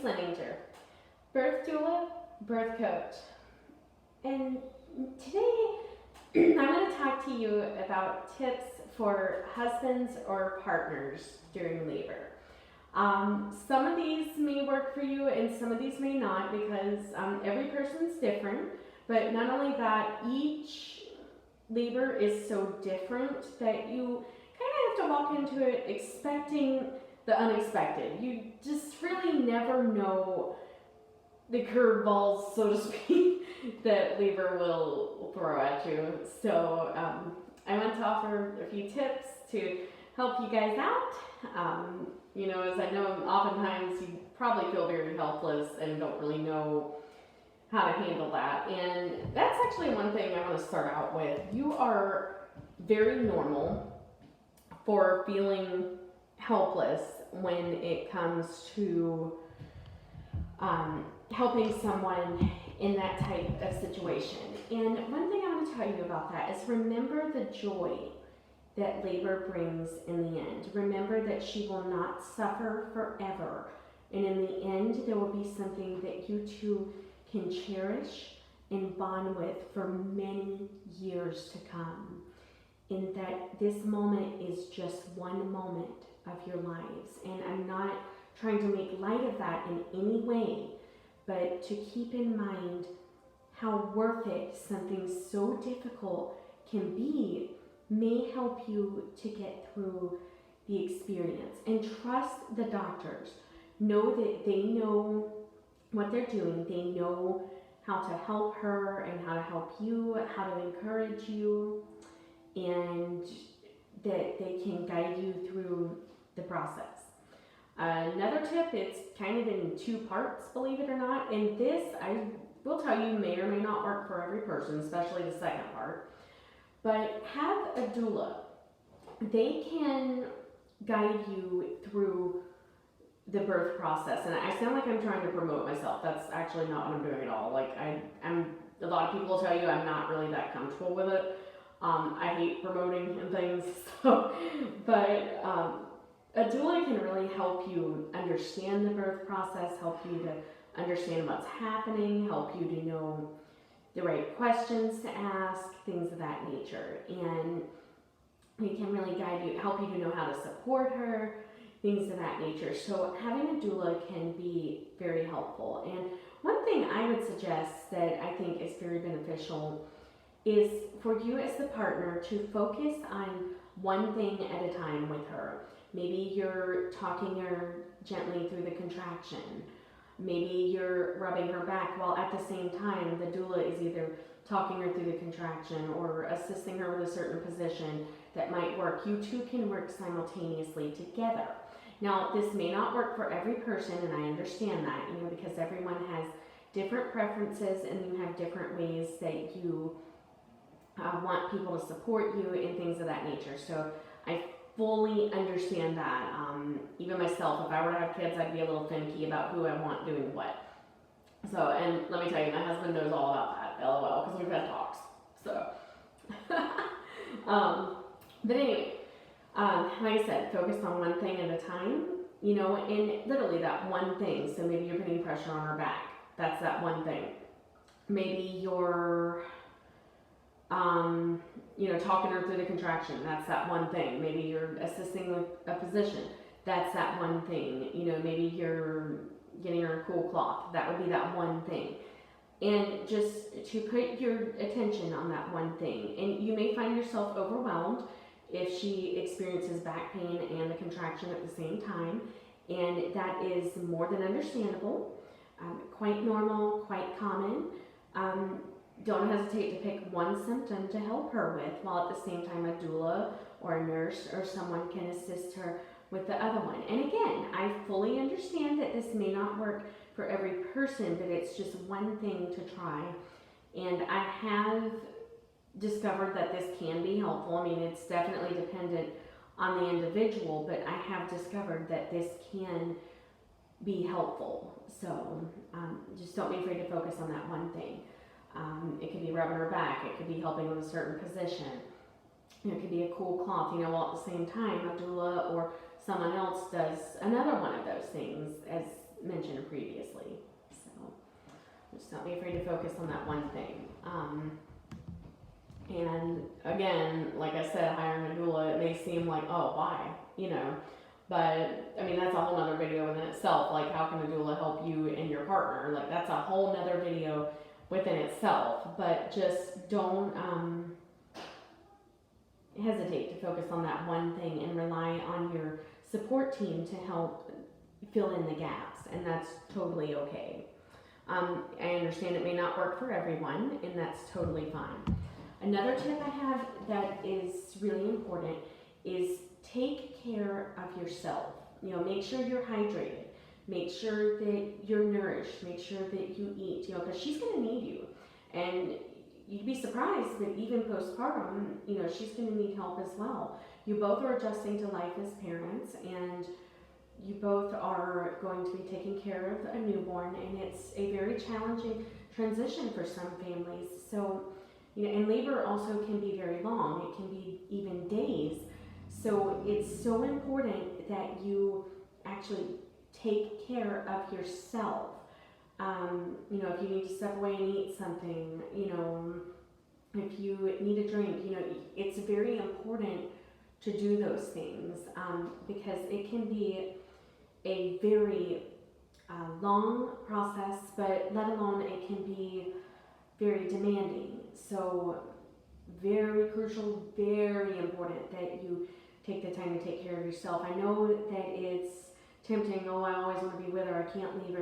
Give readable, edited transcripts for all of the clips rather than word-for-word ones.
Leninger, birth doula, birth coach. And today I'm going to talk to you about tips for husbands or partners during labor. Some of these may work for you and some of these may not, because every person's different. But not only that, each labor is so different that you kind of have to walk into it expecting the unexpected. You just really never know the curveballs, so to speak, that labor will throw at you. So I want to offer a few tips to help you guys out. As I know, oftentimes you probably feel very helpless and don't really know how to handle that. And that's actually one thing I want to start out with. You are very normal for feeling helpless when it comes to helping someone in that type of situation. And one thing I want to tell you about that is remember the joy that labor brings in the end. Remember that she will not suffer forever. And in the end, there will be something that you two can cherish and bond with for many years to come. And that this moment is just one moment of your lives. And I'm not trying to make light of that in any way, but to keep in mind how worth it something so difficult can be may help you to get through the experience. And trust the doctors. Know that they know what they're doing. They know how to help her and how to help you, how to encourage you, and that they can guide you through the process. Another tip, it's kind of in two parts, believe it or not, and this, I will tell you, may or may not work for every person, especially the second part, but have a doula. They can guide you through the birth process. And I sound like I'm trying to promote myself. That's actually not what I'm doing at all. I'm a lot of people will tell you I'm not really that comfortable with it. I hate promoting and things. But a doula can really help you understand the birth process, help you to understand what's happening, help you to know the right questions to ask, things of that nature. And we can really guide you, help you to know how to support her, things of that nature. So having a doula can be very helpful. And one thing I would suggest that I think is very beneficial is for you as the partner to focus on one thing at a time with her. Maybe you're talking her gently through the contraction. Maybe you're rubbing her back while at the same time the doula is either talking her through the contraction or assisting her with a certain position that might work. You two can work simultaneously together. Now, this may not work for every person, and I understand that, because everyone has different preferences and you have different ways that you want people to support you and things of that nature. So I fully understand that. Even myself, if I were to have kids, I'd be a little finicky about who I want doing what. So, and let me tell you, my husband knows all about that, LOL, because we've had talks. So, but anyway, like I said, focus on one thing at a time, and literally that one thing. So maybe you're putting pressure on her back. That's that one thing. Maybe you're, talking her through the contraction. That's that one thing. Maybe you're assisting with a position. That's that one thing. Maybe you're getting her a cool cloth. That would be that one thing. And just to put your attention on that one thing. And you may find yourself overwhelmed if she experiences back pain and the contraction at the same time. And that is more than understandable, quite normal, quite common. Don't hesitate to pick one symptom to help her with, while at the same time a doula or a nurse or someone can assist her with the other one. And again, I fully understand that this may not work for every person, but it's just one thing to try. And I have discovered that this can be helpful. It's definitely dependent on the individual, but I have discovered that this can be helpful. So just don't be afraid to focus on that one thing. It could be rubbing her back. It could be helping with a certain position. It could be a cool cloth, while at the same time a doula or someone else does another one of those things as mentioned previously. So just don't be afraid to focus on that one thing. And again, like I said, hiring a doula, it may seem like, oh, why? But I mean, that's a whole nother video in itself. Like, how can a doula help you and your partner? Like, that's a whole nother video within itself. But just don't hesitate to focus on that one thing and rely on your support team to help fill in the gaps, and that's totally okay. I understand it may not work for everyone, and that's totally fine. Another tip I have that is really important is take care of yourself. Make sure you're hydrated. Make sure that you're nourished. Make sure that you eat, because she's going to need you. And you'd be surprised that even postpartum, she's going to need help as well. You both are adjusting to life as parents, and you both are going to be taking care of a newborn, and it's a very challenging transition for some families. So, and labor also can be very long. It can be even days. So it's so important that you actually take care of yourself. If you need to step away and eat something, if you need a drink, it's very important to do those things, because it can be a very long process, but let alone it can be very demanding. So very crucial, very important that you take the time to take care of yourself. I know that it's tempting, oh, I always want to be with her, I can't leave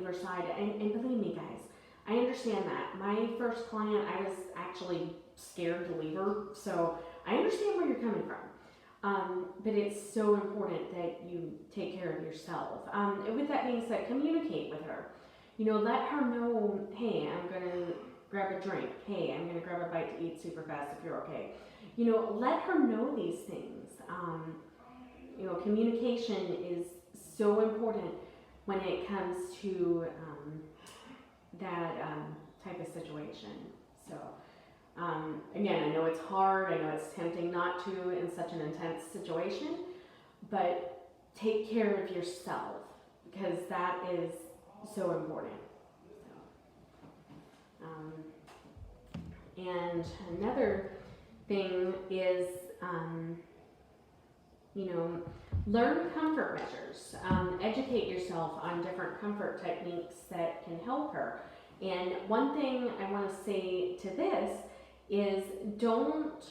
her side, and believe me guys, I understand that. My first client, I was actually scared to leave her, so I understand where you're coming from. But it's so important that you take care of yourself. And with that being said, communicate with her. Let her know, hey, I'm going to grab a drink. Hey, I'm going to grab a bite to eat super fast if you're okay. Let her know these things. Communication is so important when it comes to that type of situation. So, again, I know it's hard. I know it's tempting not to in such an intense situation, but take care of yourself, because that is so important. And another thing is, learn comfort measures. Educate yourself on different comfort techniques that can help her. And one thing I want to say to this is don't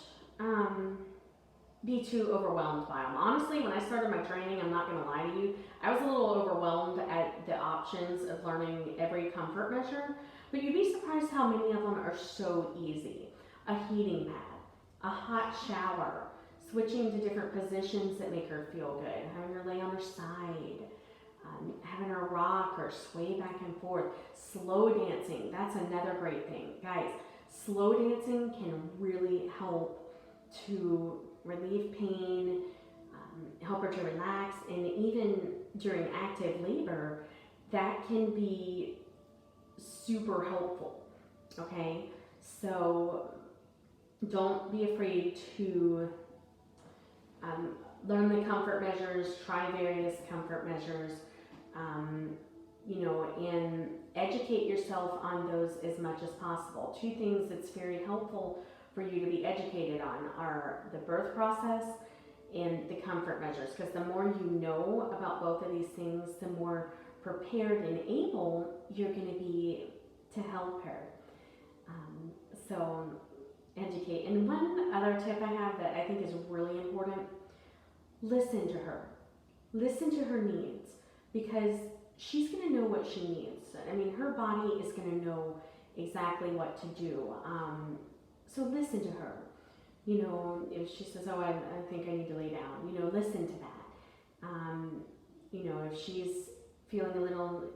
be too overwhelmed by them. Honestly, when I started my training, I'm not going to lie to you, I was a little overwhelmed at the options of learning every comfort measure, but you'd be surprised how many of them are so easy. A heating pad, a hot shower, switching to different positions that make her feel good, having her lay on her side, having her rock or sway back and forth, slow dancing. That's another great thing. Guys, slow dancing can really help to relieve pain, help her to relax, and even during active labor, that can be super helpful, okay? So don't be afraid to learn the comfort measures, try various comfort measures, and educate yourself on those as much as possible. Two things that's very helpful for you to be educated on are the birth process and the comfort measures, because the more you know about both of these things, the more prepared and able you're going to be to help her. So educate. And one other tip I have that I think is really important: listen to her. Listen to her needs, because she's going to know what she needs. I mean, her body is going to know exactly what to do. So listen to her. If she says, oh, I think I need to lay down, listen to that. If she's feeling a little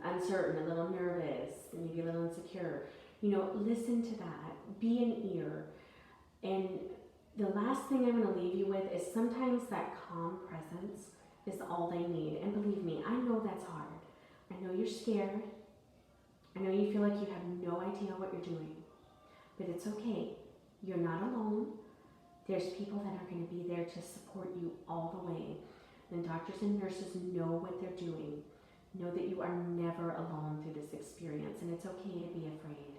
uncertain, a little nervous, maybe a little insecure, listen to that. Be an ear. And the last thing I'm going to leave you with is sometimes that calm presence is all they need. And believe me, I know that's hard. I know you're scared. I know you feel like you have no idea what you're doing. But it's okay. You're not alone. There's people that are going to be there to support you all the way. And doctors and nurses know what they're doing. Know that you are never alone through this experience, and it's okay to be afraid.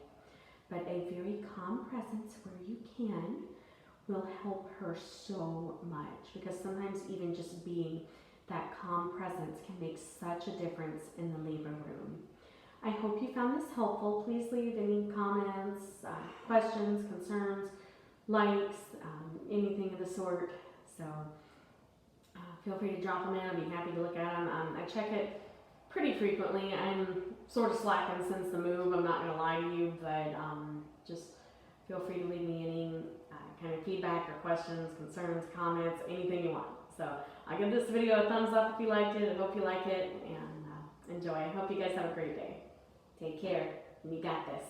But a very calm presence where you can will help her so much, because sometimes even just being that calm presence can make such a difference in the labor room. I hope you found this helpful. Please leave any comments, questions, concerns, likes, anything of the sort. So feel free to drop them in. I'd be happy to look at them. I check it pretty frequently. I'm sort of slacking since the move, I'm not going to lie to you, but just feel free to leave me any kind of feedback or questions, concerns, comments, anything you want. So I'll give this video a thumbs up if you liked it. I hope you like it, and enjoy. I hope you guys have a great day. Take care. You got this.